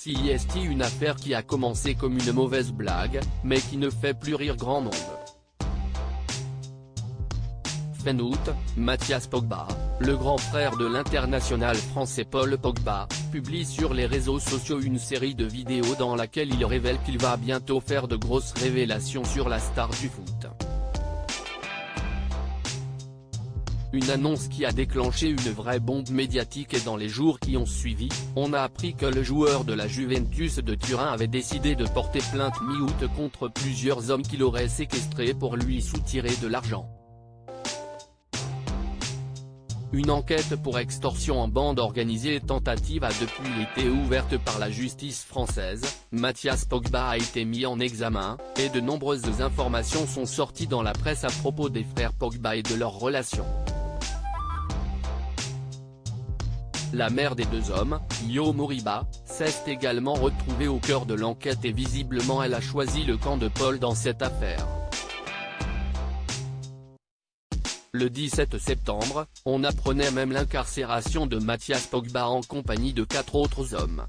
C'est une affaire qui a commencé comme une mauvaise blague, mais qui ne fait plus rire grand monde. Fin août, Mathias Pogba, le grand frère de l'international français Paul Pogba, publie sur les réseaux sociaux une série de vidéos dans laquelle il révèle qu'il va bientôt faire de grosses révélations sur la star du foot. Une annonce qui a déclenché une vraie bombe médiatique, et dans les jours qui ont suivi, on a appris que le joueur de la Juventus de Turin avait décidé de porter plainte mi-août contre plusieurs hommes qui l'auraient séquestré pour lui soutirer de l'argent. Une enquête pour extorsion en bande organisée et tentative a depuis été ouverte par la justice française. Mathias Pogba a été mis en examen, et de nombreuses informations sont sorties dans la presse à propos des frères Pogba et de leur relation. La mère des deux hommes, Yo Moriba, s'est également retrouvée au cœur de l'enquête et visiblement elle a choisi le camp de Paul dans cette affaire. Le 17 septembre, on apprenait même l'incarcération de Mathias Pogba en compagnie de 4 autres hommes.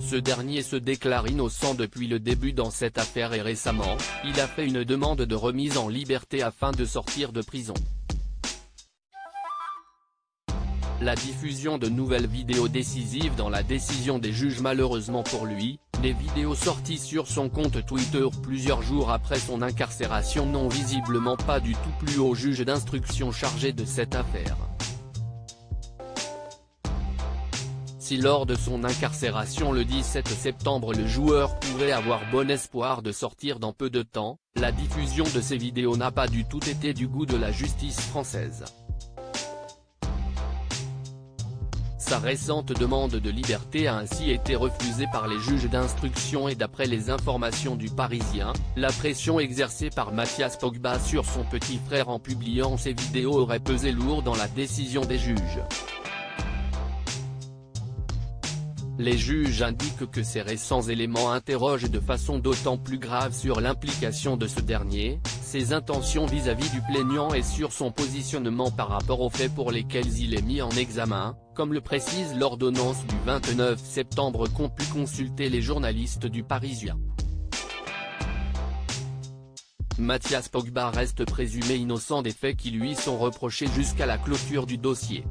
Ce dernier se déclare innocent depuis le début dans cette affaire et récemment, il a fait une demande de remise en liberté afin de sortir de prison. La diffusion de nouvelles vidéos décisives dans la décision des juges. Malheureusement pour lui, les vidéos sorties sur son compte Twitter plusieurs jours après son incarcération n'ont visiblement pas du tout plu au juge d'instruction chargé de cette affaire. Si lors de son incarcération le 17 septembre le joueur pouvait avoir bon espoir de sortir dans peu de temps, la diffusion de ces vidéos n'a pas du tout été du goût de la justice française. Sa récente demande de liberté a ainsi été refusée par les juges d'instruction et d'après les informations du Parisien, la pression exercée par Mathias Pogba sur son petit frère en publiant ces vidéos aurait pesé lourd dans la décision des juges. Les juges indiquent que ces récents éléments interrogent de façon d'autant plus grave sur l'implication de ce dernier, ses intentions vis-à-vis du plaignant et sur son positionnement par rapport aux faits pour lesquels il est mis en examen, comme le précise l'ordonnance du 29 septembre qu'ont pu consulter les journalistes du Parisien. Mathias Pogba reste présumé innocent des faits qui lui sont reprochés jusqu'à la clôture du dossier.